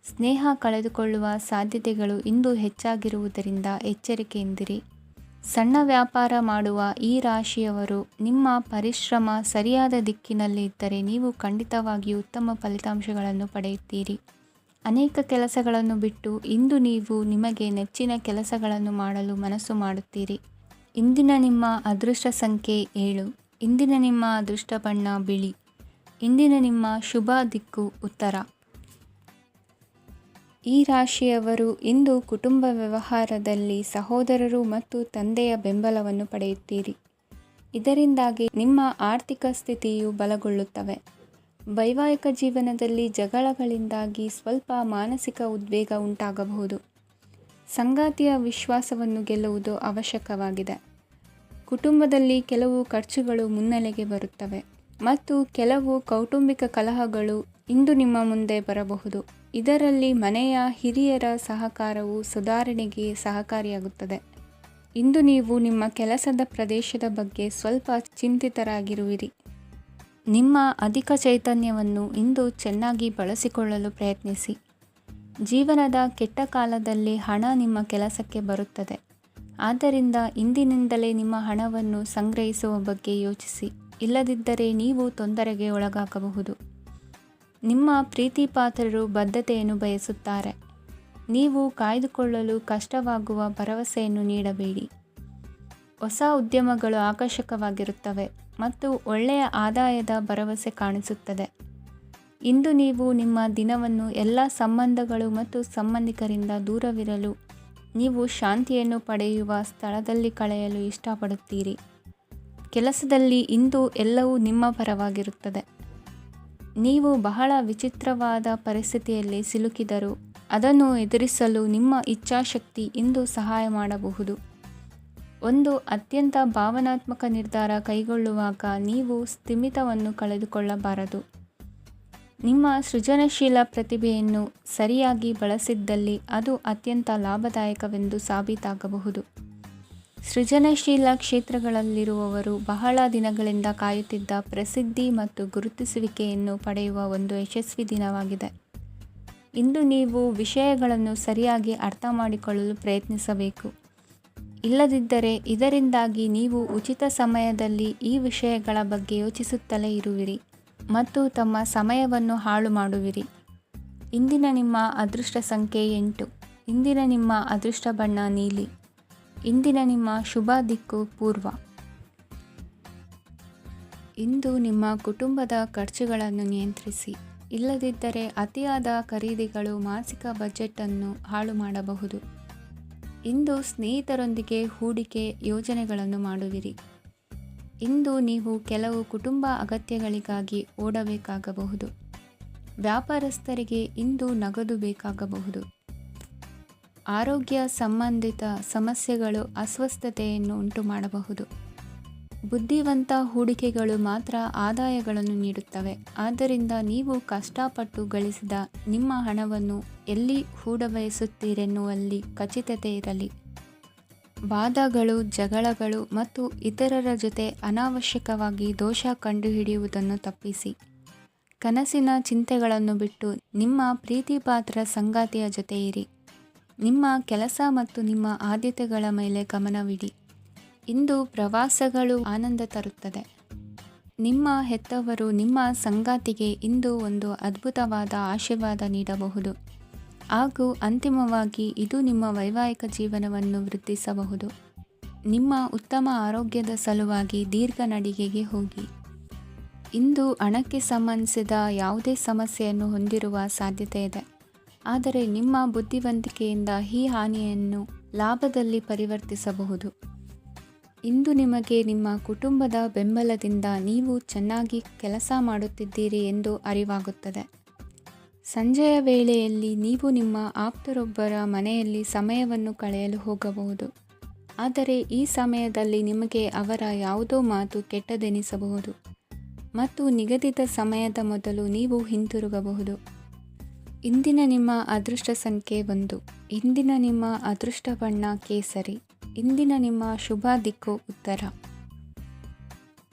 ಸ್ನೇಹ ಕಳೆದುಕೊಳ್ಳುವ ಸಾಧ್ಯತೆಗಳು ಇಂದು ಹೆಚ್ಚಾಗಿರುವುದರಿಂದ ಎಚ್ಚರಿಕೆಯಿಂದಿರಿ. ಸಣ್ಣ ವ್ಯಾಪಾರ ಮಾಡುವ ಈ ರಾಶಿಯವರು ನಿಮ್ಮ ಪರಿಶ್ರಮ ಸರಿಯಾದ ದಿಕ್ಕಿನಲ್ಲಿ ಇದ್ದರೆ ನೀವು ಖಂಡಿತವಾಗಿಯೂ ಉತ್ತಮ ಫಲಿತಾಂಶಗಳನ್ನು ಪಡೆಯುತ್ತೀರಿ. ಅನೇಕ ಕೆಲಸಗಳನ್ನು ಬಿಟ್ಟು ಇಂದು ನೀವು ನಿಮಗೆ ನೆಚ್ಚಿನ ಕೆಲಸಗಳನ್ನು ಮಾಡಲು ಮನಸ್ಸು ಮಾಡುತ್ತೀರಿ. ಇಂದಿನ ನಿಮ್ಮ ಅದೃಷ್ಟ ಸಂಖ್ಯೆ 7. ಇಂದಿನ ನಿಮ್ಮ ಅದೃಷ್ಟ ಬಣ್ಣ ಬಿಳಿ. ಇಂದಿನ ನಿಮ್ಮ ಶುಭ ದಿಕ್ಕು ಉತ್ತರ. ಈ ರಾಶಿಯವರು ಇಂದು ಕುಟುಂಬ ವ್ಯವಹಾರದಲ್ಲಿ ಸಹೋದರರು ಮತ್ತು ತಂದೆಯ ಬೆಂಬಲವನ್ನು ಪಡೆಯುತ್ತೀರಿ. ಇದರಿಂದಾಗಿ ನಿಮ್ಮ ಆರ್ಥಿಕ ಸ್ಥಿತಿಯು ಬಲಗೊಳ್ಳುತ್ತವೆ. ವೈವಾಹಿಕ ಜೀವನದಲ್ಲಿ ಜಗಳಗಳಿಂದಾಗಿ ಸ್ವಲ್ಪ ಮಾನಸಿಕ ಉದ್ವೇಗ ಉಂಟಾಗಬಹುದು. ಸಂಗಾತಿಯ ವಿಶ್ವಾಸವನ್ನು ಗೆಲ್ಲುವುದು ಅವಶ್ಯಕವಾಗಿದೆ. ಕುಟುಂಬದಲ್ಲಿ ಕೆಲವು ಖರ್ಚುಗಳು ಮುನ್ನೆಲೆಗೆ ಬರುತ್ತವೆ ಮತ್ತು ಕೆಲವು ಕೌಟುಂಬಿಕ ಕಲಹಗಳು ಇಂದು ನಿಮ್ಮ ಮುಂದೆ ಬರಬಹುದು. ಇದರಲ್ಲಿ ಮನೆಯ ಹಿರಿಯರ ಸಹಕಾರವು ಸುಧಾರಣೆಗೆ ಸಹಕಾರಿಯಾಗುತ್ತದೆ. ಇಂದು ನೀವು ನಿಮ್ಮ ಕೆಲಸದ ಪ್ರದೇಶದ ಬಗ್ಗೆ ಸ್ವಲ್ಪ ಚಿಂತಿತರಾಗಿರುವಿರಿ. ನಿಮ್ಮ ಅಧಿಕ ಚೈತನ್ಯವನ್ನು ಇಂದು ಚೆನ್ನಾಗಿ ಬಳಸಿಕೊಳ್ಳಲು ಪ್ರಯತ್ನಿಸಿ. ಜೀವನದ ಕೆಟ್ಟ ಕಾಲದಲ್ಲಿ ಹಣ ನಿಮ್ಮ ಕೆಲಸಕ್ಕೆ ಬರುತ್ತದೆ. ಆದ್ದರಿಂದ ಇಂದಿನಿಂದಲೇ ನಿಮ್ಮ ಹಣವನ್ನು ಸಂಗ್ರಹಿಸುವ ಬಗ್ಗೆ ಯೋಚಿಸಿ. ಇಲ್ಲದಿದ್ದರೆ ನೀವು ತೊಂದರೆಗೆ ಒಳಗಾಗಬಹುದು. ನಿಮ್ಮ ಪ್ರೀತಿಪಾತ್ರರು ಬದ್ಧತೆಯನ್ನು ಬಯಸುತ್ತಾರೆ. ನೀವು ಕಾಯ್ದುಕೊಳ್ಳಲು ಕಷ್ಟವಾಗುವ ಭರವಸೆಯನ್ನು ನೀಡಬೇಡಿ. ಹೊಸ ಉದ್ಯಮಗಳು ಆಕರ್ಷಕವಾಗಿರುತ್ತವೆ ಮತ್ತು ಒಳ್ಳೆಯ ಆದಾಯದ ಭರವಸೆ ಕಾಣಿಸುತ್ತದೆ. ಇಂದು ನೀವು ನಿಮ್ಮ ದಿನವನ್ನು ಎಲ್ಲ ಸಂಬಂಧಗಳು ಮತ್ತು ಸಂಬಂಧಿಕರಿಂದ ದೂರವಿರಲು ನೀವು ಶಾಂತಿಯನ್ನು ಪಡೆಯುವ ಸ್ಥಳದಲ್ಲಿ ಕಳೆಯಲು ಇಷ್ಟಪಡುತ್ತೀರಿ. ಕೆಲಸದಲ್ಲಿ ಇಂದು ಎಲ್ಲವೂ ನಿಮ್ಮ ಪರವಾಗಿರುತ್ತದೆ. ನೀವು ಬಹಳ ವಿಚಿತ್ರವಾದ ಪರಿಸ್ಥಿತಿಯಲ್ಲಿ ಸಿಲುಕಿದರೂ ಅದನ್ನು ಎದುರಿಸಲು ನಿಮ್ಮ ಇಚ್ಛಾಶಕ್ತಿ ಇಂದು ಸಹಾಯ ಮಾಡಬಹುದು. ಒಂದು ಅತ್ಯಂತ ಭಾವನಾತ್ಮಕ ನಿರ್ಧಾರ ಕೈಗೊಳ್ಳುವಾಗ ನೀವು ಸ್ಥಿಮಿತವನ್ನು ಕಳೆದುಕೊಳ್ಳಬಾರದು. ನಿಮ್ಮ ಸೃಜನಶೀಲ ಪ್ರತಿಭೆಯನ್ನು ಸರಿಯಾಗಿ ಬಳಸಿದ್ದಲ್ಲಿ ಅದು ಅತ್ಯಂತ ಲಾಭದಾಯಕವೆಂದು ಸಾಬೀತಾಗಬಹುದು. ಸೃಜನಶೀಲ ಕ್ಷೇತ್ರಗಳಲ್ಲಿರುವವರು ಬಹಳ ದಿನಗಳಿಂದ ಕಾಯುತ್ತಿದ್ದ ಪ್ರಸಿದ್ಧಿ ಮತ್ತು ಗುರುತಿಸುವಿಕೆಯನ್ನು ಪಡೆಯುವ ಒಂದು ಯಶಸ್ವಿ ದಿನವಾಗಿದೆ. ಇಂದು ನೀವು ವಿಷಯಗಳನ್ನು ಸರಿಯಾಗಿ ಅರ್ಥ ಮಾಡಿಕೊಳ್ಳಲು ಪ್ರಯತ್ನಿಸಬೇಕು. ಇಲ್ಲದಿದ್ದರೆ ಇದರಿಂದಾಗಿ ನೀವು ಉಚಿತ ಸಮಯದಲ್ಲಿ ಈ ವಿಷಯಗಳ ಬಗ್ಗೆ ಯೋಚಿಸುತ್ತಲೇ ಇರುವಿರಿ ಮತ್ತು ತಮ್ಮ ಸಮಯವನ್ನು ಹಾಳು ಮಾಡುವಿರಿ. ಇಂದಿನ ನಿಮ್ಮ ಅದೃಷ್ಟ ಸಂಖ್ಯೆ 8. ಇಂದಿನ ನಿಮ್ಮ ಅದೃಷ್ಟ ಬಣ್ಣ ನೀಲಿ. ಇಂದಿನ ನಿಮ್ಮ ಶುಭ ದಿಕ್ಕು ಪೂರ್ವ. ಇಂದು ನಿಮ್ಮ ಕುಟುಂಬದ ಖರ್ಚುಗಳನ್ನು ನಿಯಂತ್ರಿಸಿ. ಇಲ್ಲದಿದ್ದರೆ ಅತಿಯಾದ ಖರೀದಿಗಳು ಮಾಸಿಕ ಬಜೆಟನ್ನು ಹಾಳು ಮಾಡಬಹುದು. ಇಂದು ಸ್ನೇಹಿತರೊಂದಿಗೆ ಹೂಡಿಕೆ ಯೋಜನೆಗಳನ್ನು ಮಾಡುವಿರಿ. ಇಂದು ನೀವು ಕೆಲವು ಕುಟುಂಬ ಅಗತ್ಯಗಳಿಗಾಗಿ ಓಡಬೇಕಾಗಬಹುದು. ವ್ಯಾಪಾರಸ್ಥರಿಗೆ ಇಂದು ನಗದು ಬೇಕಾಗಬಹುದು. ಆರೋಗ್ಯ ಸಂಬಂಧಿತ ಸಮಸ್ಯೆಗಳು ಅಸ್ವಸ್ಥತೆಯನ್ನು ಉಂಟುಮಾಡಬಹುದು. ಬುದ್ಧಿವಂತ ಹೂಡಿಕೆಗಳು ಮಾತ್ರ ಆದಾಯಗಳನ್ನು ನೀಡುತ್ತವೆ. ಆದ್ದರಿಂದ ನೀವು ಕಷ್ಟಪಟ್ಟು ಗಳಿಸಿದ ನಿಮ್ಮ ಹಣವನ್ನು ಎಲ್ಲಿ ಹೂಡಬಯಸುತ್ತೀರೆನ್ನುವಲ್ಲಿ ಖಚಿತತೆ ಇರಲಿ. ವಾದಗಳು, ಜಗಳಗಳು ಮತ್ತು ಇತರರ ಜೊತೆ ಅನಾವಶ್ಯಕವಾಗಿ ದೋಷ ಕಂಡುಹಿಡಿಯುವುದನ್ನು ತಪ್ಪಿಸಿ. ಕನಸಿನ ಚಿಂತೆಗಳನ್ನು ಬಿಟ್ಟು ನಿಮ್ಮ ಪ್ರೀತಿಪಾತ್ರ ಸಂಗಾತಿಯ ಜೊತೆ ಇರಿ. ನಿಮ್ಮ ಕೆಲಸ ಮತ್ತು ನಿಮ್ಮ ಆದ್ಯತೆಗಳ ಮೇಲೆ ಗಮನವಿಡಿ. ಇಂದು ಪ್ರವಾಸಗಳು ಆನಂದ ತರುತ್ತದೆ. ನಿಮ್ಮ ಹೆತ್ತವರು ನಿಮ್ಮ ಸಂಗಾತಿಗೆ ಇಂದು ಒಂದು ಅದ್ಭುತವಾದ ಆಶೀರ್ವಾದ ನೀಡಬಹುದು ಹಾಗೂ ಅಂತಿಮವಾಗಿ ಇದು ನಿಮ್ಮ ವೈವಾಹಿಕ ಜೀವನವನ್ನು ವೃದ್ಧಿಸಬಹುದು. ನಿಮ್ಮ ಉತ್ತಮ ಆರೋಗ್ಯದ ಸಲುವಾಗಿ ದೀರ್ಘ ನಡಿಗೆಗೆ ಹೋಗಿ. ಇಂದು ಹಣಕ್ಕೆ ಸಂಬಂಧಿಸಿದ ಯಾವುದೇ ಸಮಸ್ಯೆಯನ್ನು ಹೊಂದಿರುವ ಸಾಧ್ಯತೆ ಇದೆ. ಆದರೆ ನಿಮ್ಮ ಬುದ್ಧಿವಂತಿಕೆಯಿಂದ ಈ ಹಾನಿಯನ್ನು ಲಾಭದಲ್ಲಿ ಪರಿವರ್ತಿಸಬಹುದು. ಇಂದು ನಿಮಗೆ ನಿಮ್ಮ ಕುಟುಂಬದ ಬೆಂಬಲದಿಂದ ನೀವು ಚೆನ್ನಾಗಿ ಕೆಲಸ ಮಾಡುತ್ತಿದ್ದೀರಿ ಎಂದು ಅರಿವಾಗುತ್ತದೆ. ಸಂಜೆಯ ವೇಳೆಯಲ್ಲಿ ನೀವು ನಿಮ್ಮ ಆಪ್ತರೊಬ್ಬರ ಮನೆಯಲ್ಲಿ ಸಮಯವನ್ನು ಕಳೆಯಲು ಹೋಗಬಹುದು. ಆದರೆ ಈ ಸಮಯದಲ್ಲಿ ನಿಮಗೆ ಅವರ ಯಾವುದೋ ಮಾತು ಕೆಟ್ಟದೆನಿಸಬಹುದು ಮತ್ತು ನಿಗದಿತ ಸಮಯದ ಮೊದಲು ನೀವು ಹಿಂತಿರುಗಬಹುದು. ಇಂದಿನ ನಿಮ್ಮ ಅದೃಷ್ಟ ಸಂಖ್ಯೆ 1. ಇಂದಿನ ನಿಮ್ಮ ಅದೃಷ್ಟ ಬಣ್ಣ ಕೇಸರಿ. ಇಂದಿನ ನಿಮ್ಮ ಶುಭ ದಿಕ್ಕು ಉತ್ತರ.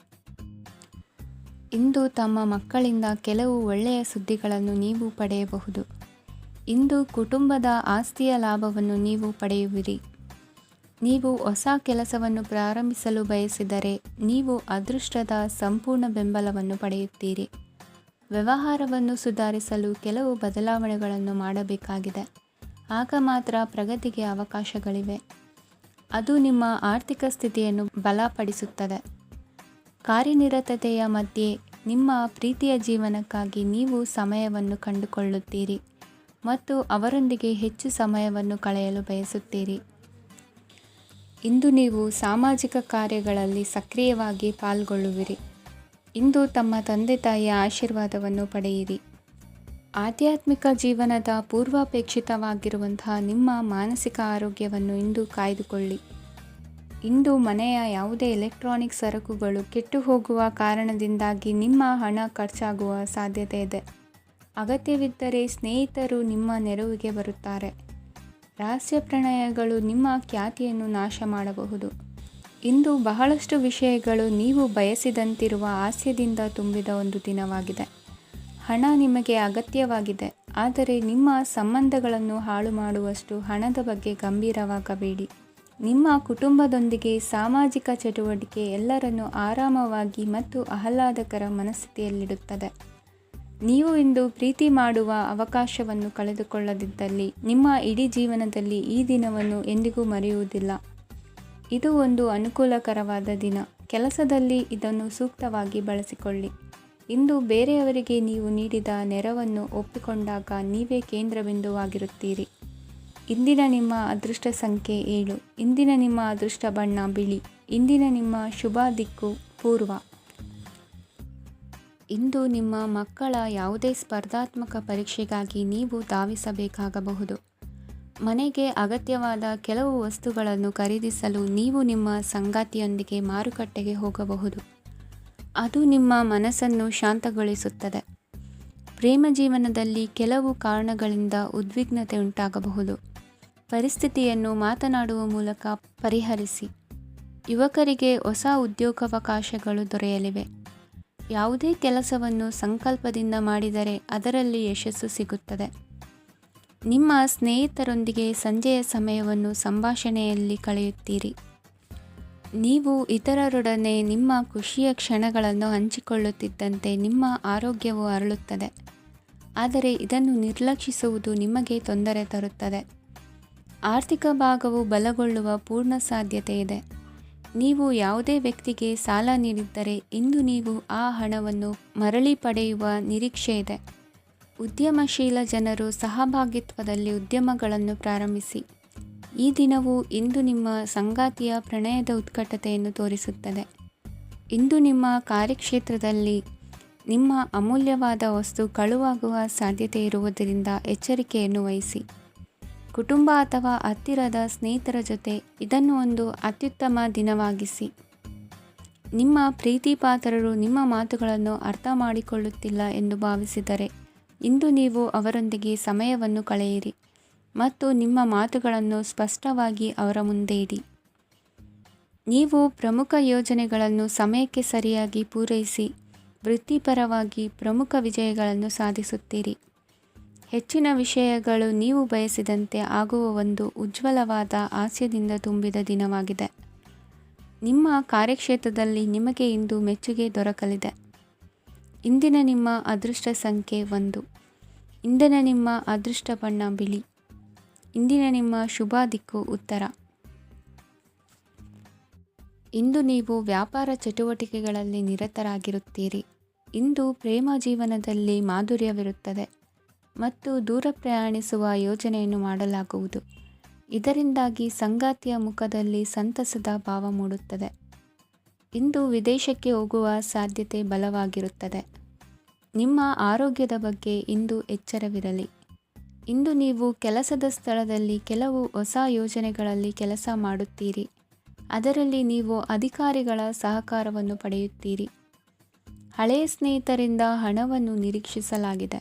ಇಂದು ತಮ್ಮ ಮಕ್ಕಳಿಂದ ಕೆಲವು ಒಳ್ಳೆಯ ಸುದ್ದಿಗಳನ್ನು ನೀವು ಪಡೆಯಬಹುದು. ಇಂದು ಕುಟುಂಬದ ಆಸ್ತಿಯ ಲಾಭವನ್ನು ನೀವು ಪಡೆಯುವಿರಿ. ನೀವು ಹೊಸ ಕೆಲಸವನ್ನು ಪ್ರಾರಂಭಿಸಲು ಬಯಸಿದರೆ ನೀವು ಅದೃಷ್ಟದ ಸಂಪೂರ್ಣ ಬೆಂಬಲವನ್ನು ಪಡೆಯುತ್ತೀರಿ. ವ್ಯವಹಾರವನ್ನು ಸುಧಾರಿಸಲು ಕೆಲವು ಬದಲಾವಣೆಗಳನ್ನು ಮಾಡಬೇಕಾಗಿದೆ. ಆಗ ಮಾತ್ರ ಪ್ರಗತಿಗೆ ಅವಕಾಶಗಳಿವೆ. ಅದು ನಿಮ್ಮ ಆರ್ಥಿಕ ಸ್ಥಿತಿಯನ್ನು ಬಲಪಡಿಸುತ್ತದೆ. ಕಾರ್ಯನಿರತತೆಯ ಮಧ್ಯೆ ನಿಮ್ಮ ಪ್ರೀತಿಯ ಜೀವನಕ್ಕಾಗಿ ನೀವು ಸಮಯವನ್ನು ಕಂಡುಕೊಳ್ಳುತ್ತೀರಿ ಮತ್ತು ಅವರೊಂದಿಗೆ ಹೆಚ್ಚು ಸಮಯವನ್ನು ಕಳೆಯಲು ಬಯಸುತ್ತೀರಿ. ಇಂದು ನೀವು ಸಾಮಾಜಿಕ ಕಾರ್ಯಗಳಲ್ಲಿ ಸಕ್ರಿಯವಾಗಿ ಪಾಲ್ಗೊಳ್ಳುವಿರಿ. ಇಂದು ತಮ್ಮ ತಂದೆ ತಾಯಿಯ ಆಶೀರ್ವಾದವನ್ನು ಪಡೆಯಿರಿ. ಆಧ್ಯಾತ್ಮಿಕ ಜೀವನದ ಪೂರ್ವಾಪೇಕ್ಷಿತವಾಗಿರುವಂತಹ ನಿಮ್ಮ ಮಾನಸಿಕ ಆರೋಗ್ಯವನ್ನು ಇಂದು ಕಾಯ್ದುಕೊಳ್ಳಿ. ಇಂದು ಮನೆಯ ಯಾವುದೇ ಎಲೆಕ್ಟ್ರಾನಿಕ್ ಸರಕುಗಳು ಕೆಟ್ಟು ಹೋಗುವ ಕಾರಣದಿಂದಾಗಿ ನಿಮ್ಮ ಹಣ ಖರ್ಚಾಗುವ ಸಾಧ್ಯತೆ ಇದೆ. ಅಗತ್ಯವಿದ್ದರೆ ಸ್ನೇಹಿತರು ನಿಮ್ಮ ನೆರವಿಗೆ ಬರುತ್ತಾರೆ. ರಹಸ್ಯ ಪ್ರಣಯಗಳು ನಿಮ್ಮ ಖ್ಯಾತಿಯನ್ನು ನಾಶ ಮಾಡಬಹುದು. ಇಂದು ಬಹಳಷ್ಟು ವಿಷಯಗಳು ನೀವು ಬಯಸಿದಂತಿರುವ ಹಾಸ್ಯದಿಂದ ತುಂಬಿದ ಒಂದು ದಿನವಾಗಿದೆ. ಹಣ ನಿಮಗೆ ಅಗತ್ಯವಾಗಿದೆ, ಆದರೆ ನಿಮ್ಮ ಸಂಬಂಧಗಳನ್ನು ಹಾಳು ಮಾಡುವಷ್ಟು ಹಣದ ಬಗ್ಗೆ ಗಂಭೀರವಾಗಬೇಡಿ. ನಿಮ್ಮ ಕುಟುಂಬದೊಂದಿಗೆ ಸಾಮಾಜಿಕ ಚಟುವಟಿಕೆ ಎಲ್ಲರನ್ನೂ ಆರಾಮವಾಗಿ ಮತ್ತು ಆಹ್ಲಾದಕರ ಮನಸ್ಥಿತಿಯಲ್ಲಿಡುತ್ತದೆ. ನೀವು ಇಂದು ಪ್ರೀತಿ ಮಾಡುವ ಅವಕಾಶವನ್ನು ಕಳೆದುಕೊಳ್ಳದಿದ್ದಲ್ಲಿ ನಿಮ್ಮ ಇಡೀ ಜೀವನದಲ್ಲಿ ಈ ದಿನವನ್ನು ಎಂದಿಗೂ ಮರೆಯುವುದಿಲ್ಲ. ಇದು ಒಂದು ಅನುಕೂಲಕರವಾದ ದಿನ. ಕೆಲಸದಲ್ಲಿ ಇದನ್ನು ಸೂಕ್ತವಾಗಿ ಬಳಸಿಕೊಳ್ಳಿ. ಇಂದು ಬೇರೆಯವರಿಗೆ ನೀವು ನೀಡಿದ ನೆರವನ್ನು ಒಪ್ಪಿಕೊಂಡಾಗ ನೀವೇ ಕೇಂದ್ರಬಿಂದುವಾಗಿರುತ್ತೀರಿ. ಇಂದಿನ ನಿಮ್ಮ ಅದೃಷ್ಟ ಸಂಖ್ಯೆ 7. ಇಂದಿನ ನಿಮ್ಮ ಅದೃಷ್ಟ ಬಣ್ಣ ಬಿಳಿ. ಇಂದಿನ ನಿಮ್ಮ ಶುಭ ದಿಕ್ಕು ಪೂರ್ವ. ಇಂದು ನಿಮ್ಮ ಮಕ್ಕಳ ಯಾವುದೇ ಸ್ಪರ್ಧಾತ್ಮಕ ಪರೀಕ್ಷೆಗಾಗಿ ನೀವು ಧಾವಿಸಬೇಕಾಗಬಹುದು. ಮನೆಗೆ ಅಗತ್ಯವಾದ ಕೆಲವು ವಸ್ತುಗಳನ್ನು ಖರೀದಿಸಲು ನೀವು ನಿಮ್ಮ ಸಂಗಾತಿಯೊಂದಿಗೆ ಮಾರುಕಟ್ಟೆಗೆ ಹೋಗಬಹುದು. ಅದು ನಿಮ್ಮ ಮನಸ್ಸನ್ನು ಶಾಂತಗೊಳಿಸುತ್ತದೆ. ಪ್ರೇಮ ಜೀವನದಲ್ಲಿ ಕೆಲವು ಕಾರಣಗಳಿಂದ ಉದ್ವಿಗ್ನತೆ ಉಂಟಾಗಬಹುದು. ಪರಿಸ್ಥಿತಿಯನ್ನು ಮಾತನಾಡುವ ಮೂಲಕ ಪರಿಹರಿಸಿ. ಯುವಕರಿಗೆ ಹೊಸ ಉದ್ಯೋಗಾವಕಾಶಗಳು ದೊರೆಯಲಿವೆ. ಯಾವುದೇ ಕೆಲಸವನ್ನು ಸಂಕಲ್ಪದಿಂದ ಮಾಡಿದರೆ ಅದರಲ್ಲಿ ಯಶಸ್ಸು ಸಿಗುತ್ತದೆ. ನಿಮ್ಮ ಸ್ನೇಹಿತರೊಂದಿಗೆ ಸಂಜೆಯ ಸಮಯವನ್ನು ಸಂಭಾಷಣೆಯಲ್ಲಿ ಕಳೆಯುತ್ತೀರಿ. ನೀವು ಇತರರೊಡನೆ ನಿಮ್ಮ ಖುಷಿಯ ಕ್ಷಣಗಳನ್ನು ಹಂಚಿಕೊಳ್ಳುತ್ತಿದ್ದಂತೆ ನಿಮ್ಮ ಆರೋಗ್ಯವು ಅರಳುತ್ತದೆ. ಆದರೆ ಇದನ್ನು ನಿರ್ಲಕ್ಷಿಸುವುದು ನಿಮಗೆ ತೊಂದರೆ ತರುತ್ತದೆ. ಆರ್ಥಿಕ ಭಾಗವು ಬಲಗೊಳ್ಳುವ ಪೂರ್ಣ ಸಾಧ್ಯತೆ ಇದೆ. ನೀವು ಯಾವುದೇ ವ್ಯಕ್ತಿಗೆ ಸಾಲ ನೀಡಿದ್ದರೆ ಇಂದು ನೀವು ಆ ಹಣವನ್ನು ಮರಳಿ ಪಡೆಯುವ ನಿರೀಕ್ಷೆ ಇದೆ. ಉದ್ಯಮಶೀಲ ಜನರು ಸಹಭಾಗಿತ್ವದಲ್ಲಿ ಉದ್ಯಮಗಳನ್ನು ಪ್ರಾರಂಭಿಸಿ. ಈ ದಿನವು ಇಂದು ನಿಮ್ಮ ಸಂಗಾತಿಯ ಪ್ರಣಯದ ಉತ್ಕಟತೆಯನ್ನು ತೋರಿಸುತ್ತದೆ. ಇಂದು ನಿಮ್ಮ ಕಾರ್ಯಕ್ಷೇತ್ರದಲ್ಲಿ ನಿಮ್ಮ ಅಮೂಲ್ಯವಾದ ವಸ್ತು ಕಳುವಾಗುವ ಸಾಧ್ಯತೆ ಇರುವುದರಿಂದ ಎಚ್ಚರಿಕೆಯನ್ನು ವಹಿಸಿ. ಕುಟುಂಬ ಅಥವಾ ಹತ್ತಿರದ ಸ್ನೇಹಿತರ ಜೊತೆ ಇದನ್ನು ಒಂದು ಅತ್ಯುತ್ತಮ ದಿನವಾಗಿಸಿ. ನಿಮ್ಮ ಪ್ರೀತಿಪಾತ್ರರು ನಿಮ್ಮ ಮಾತುಗಳನ್ನು ಅರ್ಥ ಮಾಡಿಕೊಳ್ಳುತ್ತಿಲ್ಲ ಎಂದು ಭಾವಿಸಿದರೆ ಇಂದು ನೀವು ಅವರೊಂದಿಗೆ ಸಮಯವನ್ನು ಕಳೆಯಿರಿ ಮತ್ತು ನಿಮ್ಮ ಮಾತುಗಳನ್ನು ಸ್ಪಷ್ಟವಾಗಿ ಅವರ ಮುಂದೆ ಇಡಿ. ನೀವು ಪ್ರಮುಖ ಯೋಜನೆಗಳನ್ನು ಸಮಯಕ್ಕೆ ಸರಿಯಾಗಿ ಪೂರೈಸಿ ವೃತ್ತಿಪರವಾಗಿ ಪ್ರಮುಖ ವಿಜಯಗಳನ್ನು ಸಾಧಿಸುತ್ತೀರಿ. ಹೆಚ್ಚಿನ ವಿಷಯಗಳು ನೀವು ಬಯಸಿದಂತೆ ಆಗುವ ಒಂದು ಉಜ್ವಲವಾದ ಹಾಸ್ಯದಿಂದ ತುಂಬಿದ ದಿನವಾಗಿದೆ. ನಿಮ್ಮ ಕಾರ್ಯಕ್ಷೇತ್ರದಲ್ಲಿ ನಿಮಗೆ ಇಂದು ಮೆಚ್ಚುಗೆ ದೊರಕಲಿದೆ. ಇಂದಿನ ನಿಮ್ಮ ಅದೃಷ್ಟ ಸಂಖ್ಯೆ 1. ಇಂದಿನ ನಿಮ್ಮ ಅದೃಷ್ಟ ಬಣ್ಣ ಬಿಳಿ. ಇಂದಿನ ನಿಮ್ಮ ಶುಭ ದಿಕ್ಕು ಉತ್ತರ. ಇಂದು ನೀವು ವ್ಯಾಪಾರ ಚಟುವಟಿಕೆಗಳಲ್ಲಿ ನಿರತರಾಗಿರುತ್ತೀರಿ. ಇಂದು ಪ್ರೇಮ ಜೀವನದಲ್ಲಿ ಮಾಧುರ್ಯವಿರುತ್ತದೆ ಮತ್ತು ದೂರ ಪ್ರಯಾಣಿಸುವ ಯೋಜನೆಯನ್ನು ಮಾಡಲಾಗುವುದು. ಇದರಿಂದಾಗಿ ಸಂಗಾತಿಯ ಮುಖದಲ್ಲಿ ಸಂತಸದ ಭಾವ ಮೂಡುತ್ತದೆ. ಇಂದು ವಿದೇಶಕ್ಕೆ ಹೋಗುವ ಸಾಧ್ಯತೆ ಬಲವಾಗಿರುತ್ತದೆ. ನಿಮ್ಮ ಆರೋಗ್ಯದ ಬಗ್ಗೆ ಇಂದು ಎಚ್ಚರವಿರಲಿ. ಇಂದು ನೀವು ಕೆಲಸದ ಸ್ಥಳದಲ್ಲಿ ಕೆಲವು ಹೊಸ ಯೋಜನೆಗಳಲ್ಲಿ ಕೆಲಸ ಮಾಡುತ್ತೀರಿ. ಅದರಲ್ಲಿ ನೀವು ಅಧಿಕಾರಿಗಳ ಸಹಕಾರವನ್ನು ಪಡೆಯುತ್ತೀರಿ. ಹಳೆಯ ಸ್ನೇಹಿತರಿಂದ ಹಣವನ್ನು ನಿರೀಕ್ಷಿಸಲಾಗಿದೆ.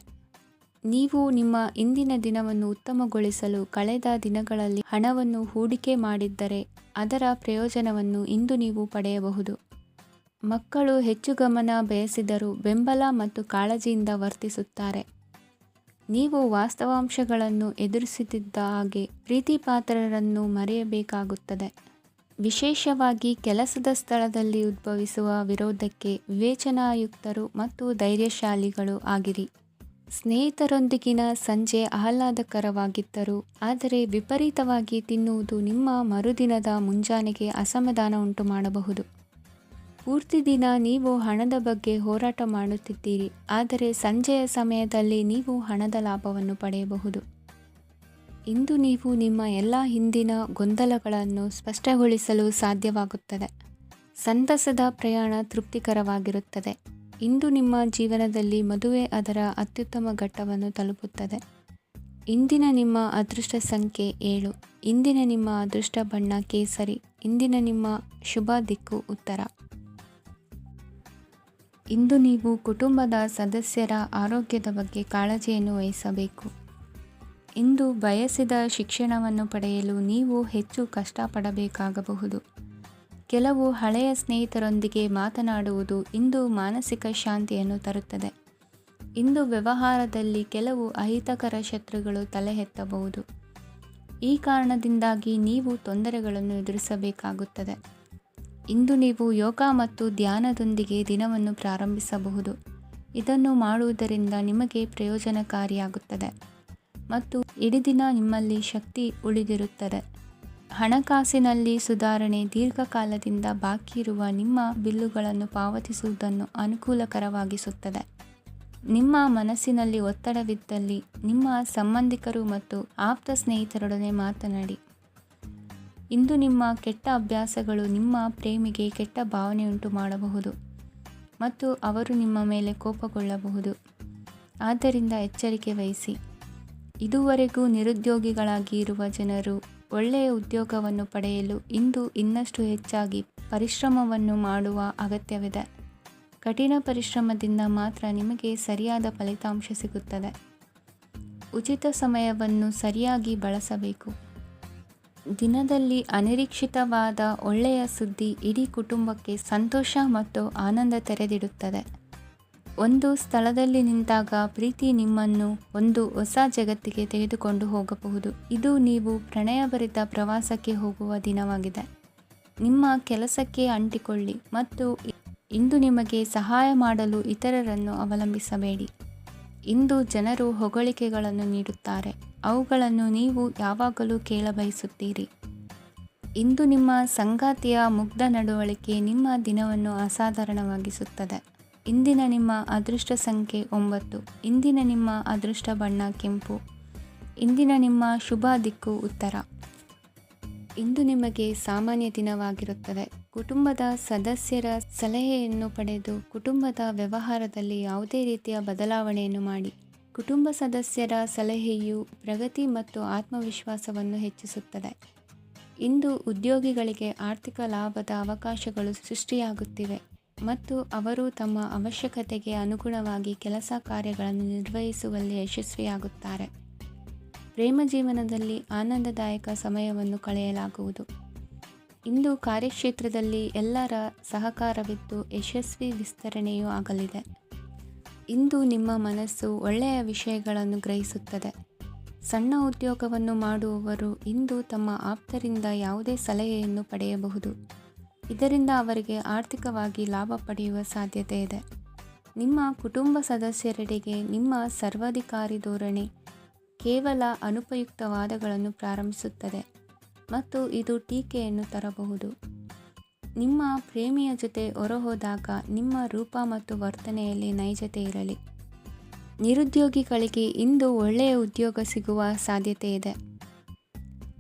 ನೀವು ನಿಮ್ಮ ಇಂದಿನ ದಿನವನ್ನು ಉತ್ತಮಗೊಳಿಸಲು ಕಳೆದ ದಿನಗಳಲ್ಲಿ ಹಣವನ್ನು ಹೂಡಿಕೆ ಮಾಡಿದ್ದರೆ ಅದರ ಪ್ರಯೋಜನವನ್ನು ಇಂದು ನೀವು ಪಡೆಯಬಹುದು. ಮಕ್ಕಳು ಹೆಚ್ಚು ಗಮನ ಬಯಸಿದರೂ ಬೆಂಬಲ ಮತ್ತು ಕಾಳಜಿಯಿಂದ ವರ್ತಿಸುತ್ತಾರೆ. ನೀವು ವಾಸ್ತವಾಂಶಗಳನ್ನು ಎದುರಿಸುತ್ತಿದ್ದ ಹಾಗೆ ಪ್ರೀತಿಪಾತ್ರರನ್ನು ಮರೆಯಬೇಕಾಗುತ್ತದೆ. ವಿಶೇಷವಾಗಿ ಕೆಲಸದ ಸ್ಥಳದಲ್ಲಿ ಉದ್ಭವಿಸುವ ವಿರೋಧಕ್ಕೆ ವಿವೇಚನಾಯುಕ್ತರು ಮತ್ತು ಧೈರ್ಯಶಾಲಿಗಳು ಆಗಿರಿ. ಸ್ನೇಹಿತರೊಂದಿಗಿನ ಸಂಜೆ ಆಹ್ಲಾದಕರವಾಗಿದ್ದರೂ ಆದರೆ ವಿಪರೀತವಾಗಿ ತಿನ್ನುವುದು ನಿಮ್ಮ ಮರುದಿನದ ಮುಂಜಾನೆಗೆ ಅಸಮಾಧಾನ ಉಂಟು ಮಾಡಬಹುದು. ಪೂರ್ತಿ ದಿನ ನೀವು ಹಣದ ಬಗ್ಗೆ ಹೋರಾಟ ಮಾಡುತ್ತಿದ್ದೀರಿ, ಆದರೆ ಸಂಜೆಯ ಸಮಯದಲ್ಲಿ ನೀವು ಹಣದ ಲಾಭವನ್ನು ಪಡೆಯಬಹುದು. ಇಂದು ನೀವು ನಿಮ್ಮ ಎಲ್ಲ ಹಿಂದಿನ ಗೊಂದಲಗಳನ್ನು ಸ್ಪಷ್ಟಗೊಳಿಸಲು ಸಾಧ್ಯವಾಗುತ್ತದೆ. ಸಂತಸದ ಪ್ರಯಾಣ ತೃಪ್ತಿಕರವಾಗಿರುತ್ತದೆ. ಇಂದು ನಿಮ್ಮ ಜೀವನದಲ್ಲಿ ಮದುವೆ ಅದರ ಅತ್ಯುತ್ತಮ ಘಟ್ಟವನ್ನು ತಲುಪುತ್ತದೆ. ಇಂದಿನ ನಿಮ್ಮ ಅದೃಷ್ಟ ಸಂಖ್ಯೆ 7. ಇಂದಿನ ನಿಮ್ಮ ಅದೃಷ್ಟ ಬಣ್ಣ ಕೇಸರಿ. ಇಂದಿನ ನಿಮ್ಮ ಶುಭ ದಿಕ್ಕು ಉತ್ತರ. ಇಂದು ನೀವು ಕುಟುಂಬದ ಸದಸ್ಯರ ಆರೋಗ್ಯದ ಬಗ್ಗೆ ಕಾಳಜಿಯನ್ನು ವಹಿಸಬೇಕು. ಇಂದು ಬಯಸಿದ ಶಿಕ್ಷಣವನ್ನು ಪಡೆಯಲು ನೀವು ಹೆಚ್ಚು ಕಷ್ಟಪಡಬೇಕಾಗಬಹುದು. ಕೆಲವು ಹಳೆಯ ಸ್ನೇಹಿತರೊಂದಿಗೆ ಮಾತನಾಡುವುದು ಇಂದು ಮಾನಸಿಕ ಶಾಂತಿಯನ್ನು ತರುತ್ತದೆ. ಇಂದು ವ್ಯವಹಾರದಲ್ಲಿ ಕೆಲವು ಅಹಿತಕರ ಶತ್ರುಗಳು ತಲೆ ಎತ್ತಬಹುದು. ಈ ಕಾರಣದಿಂದಾಗಿ ನೀವು ತೊಂದರೆಗಳನ್ನು ಎದುರಿಸಬೇಕಾಗುತ್ತದೆ. ಇಂದು ನೀವು ಯೋಗ ಮತ್ತು ಧ್ಯಾನದೊಂದಿಗೆ ದಿನವನ್ನು ಪ್ರಾರಂಭಿಸಬಹುದು. ಇದನ್ನು ಮಾಡುವುದರಿಂದ ನಿಮಗೆ ಪ್ರಯೋಜನಕಾರಿಯಾಗುತ್ತದೆ ಮತ್ತು ಇಡೀ ದಿನ ನಿಮ್ಮಲ್ಲಿ ಶಕ್ತಿ ಉಳಿದಿರುತ್ತದೆ. ಹಣಕಾಸಿನಲ್ಲಿ ಸುಧಾರಣೆ ದೀರ್ಘಕಾಲದಿಂದ ಬಾಕಿ ಇರುವ ನಿಮ್ಮ ಬಿಲ್ಲುಗಳನ್ನು ಪಾವತಿಸುವುದನ್ನು ಅನುಕೂಲಕರವಾಗಿಸುತ್ತದೆ. ನಿಮ್ಮ ಮನಸ್ಸಿನಲ್ಲಿ ಒತ್ತಡವಿದ್ದಲ್ಲಿ ನಿಮ್ಮ ಸಂಬಂಧಿಕರು ಮತ್ತು ಆಪ್ತ ಸ್ನೇಹಿತರೊಡನೆ ಮಾತನಾಡಿ. ಇಂದು ನಿಮ್ಮ ಕೆಟ್ಟ ಅಭ್ಯಾಸಗಳು ನಿಮ್ಮ ಪ್ರೇಮಿಗೆ ಕೆಟ್ಟ ಭಾವನೆಯುಂಟು ಮಾಡಬಹುದು ಮತ್ತು ಅವರು ನಿಮ್ಮ ಮೇಲೆ ಕೋಪಗೊಳ್ಳಬಹುದು. ಆದ್ದರಿಂದ ಎಚ್ಚರಿಕೆ ವಹಿಸಿ. ಇದುವರೆಗೂ ನಿರುದ್ಯೋಗಿಗಳಾಗಿ ಇರುವ ಜನರು ಒಳ್ಳೆಯ ಉದ್ಯೋಗವನ್ನು ಪಡೆಯಲು ಇಂದು ಇನ್ನಷ್ಟು ಹೆಚ್ಚಾಗಿ ಪರಿಶ್ರಮವನ್ನು ಮಾಡುವ ಅಗತ್ಯವಿದೆ. ಕಠಿಣ ಪರಿಶ್ರಮದಿಂದ ಮಾತ್ರ ನಿಮಗೆ ಸರಿಯಾದ ಫಲಿತಾಂಶ ಸಿಗುತ್ತದೆ. ಉಚಿತ ಸಮಯವನ್ನು ಸರಿಯಾಗಿ ಬಳಸಬೇಕು. ದಿನದಲ್ಲಿ ಅನಿರೀಕ್ಷಿತವಾದ ಒಳ್ಳೆಯ ಸುದ್ದಿ ಇಡೀ ಕುಟುಂಬಕ್ಕೆ ಸಂತೋಷ ಮತ್ತು ಆನಂದ ತೆರೆದಿಡುತ್ತದೆ. ಒಂದು ಸ್ಥಳದಲ್ಲಿ ನಿಂತಾಗ ಪ್ರೀತಿ ನಿಮ್ಮನ್ನು ಒಂದು ಹೊಸ ಜಗತ್ತಿಗೆ ತೆಗೆದುಕೊಂಡು ಹೋಗಬಹುದು. ಇದು ನೀವು ಪ್ರಣಯಭರಿತ ಪ್ರವಾಸಕ್ಕೆ ಹೋಗುವ ದಿನವಾಗಿದೆ. ನಿಮ್ಮ ಕೆಲಸಕ್ಕೆ ಅಂಟಿಕೊಳ್ಳಿ ಮತ್ತು ಇಂದು ನಿಮಗೆ ಸಹಾಯ ಮಾಡಲು ಇತರರನ್ನು ಅವಲಂಬಿಸಬೇಡಿ. ಇಂದು ಜನರು ಹೊಗಳಿಕೆಗಳನ್ನು ನೀಡುತ್ತಾರೆ. ಅವುಗಳನ್ನು ನೀವು ಯಾವಾಗಲೂ ಕೇಳಬಯಸುತ್ತೀರಿ. ಇಂದು ನಿಮ್ಮ ಸಂಗಾತಿಯ ಮುಗ್ಧ ನಡವಳಿಕೆ ನಿಮ್ಮ ದಿನವನ್ನು ಅಸಾಧಾರಣವಾಗಿಸುತ್ತದೆ. ಇಂದಿನ ನಿಮ್ಮ ಅದೃಷ್ಟ ಸಂಖ್ಯೆ 9. ಇಂದಿನ ನಿಮ್ಮ ಅದೃಷ್ಟ ಬಣ್ಣ ಕೆಂಪು. ಇಂದಿನ ನಿಮ್ಮ ಶುಭ ದಿಕ್ಕು ಉತ್ತರ. ಇಂದು ನಿಮಗೆ ಸಾಮಾನ್ಯ ದಿನವಾಗಿರುತ್ತದೆ. ಕುಟುಂಬದ ಸದಸ್ಯರ ಸಲಹೆಯನ್ನು ಪಡೆದು ಕುಟುಂಬದ ವ್ಯವಹಾರದಲ್ಲಿ ಯಾವುದೇ ರೀತಿಯ ಬದಲಾವಣೆಯನ್ನು ಮಾಡಿ. ಕುಟುಂಬ ಸದಸ್ಯರ ಸಲಹೆಯು ಪ್ರಗತಿ ಮತ್ತು ಆತ್ಮವಿಶ್ವಾಸವನ್ನು ಹೆಚ್ಚಿಸುತ್ತದೆ. ಇಂದು ಉದ್ಯೋಗಿಗಳಿಗೆ ಆರ್ಥಿಕ ಲಾಭದ ಅವಕಾಶಗಳು ಸೃಷ್ಟಿಯಾಗುತ್ತಿವೆ ಮತ್ತು ಅವರು ತಮ್ಮ ಅವಶ್ಯಕತೆಗೆ ಅನುಗುಣವಾಗಿ ಕೆಲಸ ಕಾರ್ಯಗಳನ್ನು ನಿರ್ವಹಿಸುವಲ್ಲಿ ಯಶಸ್ವಿಯಾಗುತ್ತಾರೆ. ಪ್ರೇಮ ಜೀವನದಲ್ಲಿ ಆನಂದದಾಯಕ ಸಮಯವನ್ನು ಕಳೆಯಲಾಗುವುದು. ಇಂದು ಕಾರ್ಯಕ್ಷೇತ್ರದಲ್ಲಿ ಎಲ್ಲರ ಸಹಕಾರವಿದ್ದು ಯಶಸ್ವಿ ವಿಸ್ತರಣೆಯೂ ಆಗಲಿದೆ. ಇಂದು ನಿಮ್ಮ ಮನಸ್ಸು ಒಳ್ಳೆಯ ವಿಷಯಗಳನ್ನು ಗ್ರಹಿಸುತ್ತದೆ. ಸಣ್ಣ ಉದ್ಯೋಗವನ್ನು ಮಾಡುವವರು ಇಂದು ತಮ್ಮ ಆಪ್ತರಿಂದ ಯಾವುದೇ ಸಲಹೆಯನ್ನು ಪಡೆಯಬಹುದು. ಇದರಿಂದ ಅವರಿಗೆ ಆರ್ಥಿಕವಾಗಿ ಲಾಭ ಪಡೆಯುವ ಸಾಧ್ಯತೆ ಇದೆ. ನಿಮ್ಮ ಕುಟುಂಬ ಸದಸ್ಯರೆಡೆಗೆ ನಿಮ್ಮ ಸರ್ವಾಧಿಕಾರಿ ಧೋರಣೆ ಕೇವಲ ಅನುಪಯುಕ್ತ ವಾದಗಳನ್ನು ಪ್ರಾರಂಭಿಸುತ್ತದೆ ಮತ್ತು ಇದು ಟೀಕೆಯನ್ನು ತರಬಹುದು. ನಿಮ್ಮ ಪ್ರೇಮಿಯ ಜೊತೆ ಹೊರಹೋದಾಗ ನಿಮ್ಮ ರೂಪ ಮತ್ತು ವರ್ತನೆಯಲ್ಲಿ ನೈಜತೆ ಇರಲಿ. ನಿರುದ್ಯೋಗಿಗಳಿಗೆ ಇಂದು ಒಳ್ಳೆಯ ಉದ್ಯೋಗ ಸಿಗುವ ಸಾಧ್ಯತೆ ಇದೆ.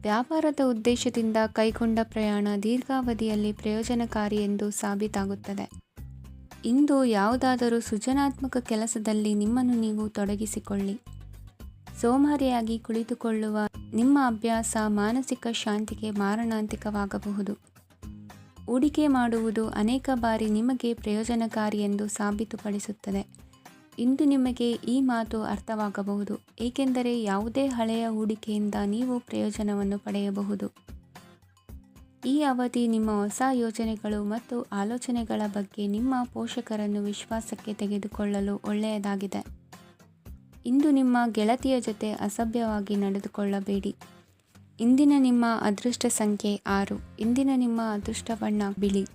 ವ್ಯಾಪಾರದ ಉದ್ದೇಶದಿಂದ ಕೈಗೊಂಡ ಪ್ರಯಾಣ ದೀರ್ಘಾವಧಿಯಲ್ಲಿ ಪ್ರಯೋಜನಕಾರಿ ಎಂದು ಸಾಬೀತಾಗುತ್ತದೆ. ಇಂದು ಯಾವುದಾದರೂ ಸೃಜನಾತ್ಮಕ ಕೆಲಸದಲ್ಲಿ ನಿಮ್ಮನ್ನು ನೀವು ತೊಡಗಿಸಿಕೊಳ್ಳಿ. ಸೋಮಾರಿಯಾಗಿ ಕುಳಿತುಕೊಳ್ಳುವ ನಿಮ್ಮ ಅಭ್ಯಾಸ ಮಾನಸಿಕ ಶಾಂತಿಗೆ ಮಾರಣಾಂತಿಕವಾಗಬಹುದು. ಹೂಡಿಕೆ ಮಾಡುವುದು ಅನೇಕ ಬಾರಿ ನಿಮಗೆ ಪ್ರಯೋಜನಕಾರಿ ಎಂದು ಸಾಬೀತುಪಡಿಸುತ್ತದೆ. ಇಂದು ನಿಮಗೆ ಈ ಮಾತು ಅರ್ಥವಾಗಬಹುದು, ಏಕೆಂದರೆ ಯಾವುದೇ ಹಳೆಯ ಹೂಡಿಕೆಯಿಂದ ನೀವು ಪ್ರಯೋಜನವನ್ನು ಪಡೆಯಬಹುದು. ಈ ಅವಧಿ ನಿಮ್ಮ ಹೊಸ ಯೋಜನೆಗಳು ಮತ್ತು ಆಲೋಚನೆಗಳ ಬಗ್ಗೆ ನಿಮ್ಮ ಪೋಷಕರನ್ನು ವಿಶ್ವಾಸಕ್ಕೆ ತೆಗೆದುಕೊಳ್ಳಲು ಒಳ್ಳೆಯದಾಗಿದೆ. ಇಂದು ನಿಮ್ಮ ಗೆಳತಿಯ ಜೊತೆ ಅಸಭ್ಯವಾಗಿ ನಡೆದುಕೊಳ್ಳಬೇಡಿ. ಇಂದಿನ ನಿಮ್ಮ ಅದೃಷ್ಟ ಸಂಖ್ಯೆ 6. ಇಂದಿನ ನಿಮ್ಮ ಅದೃಷ್ಟ ಬಣ್ಣ ಬಿಳಿ.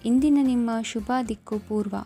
ಇಂದಿನ ನಿಮ್ಮ ಶುಭ ದಿಕ್ಕು ಪೂರ್ವ.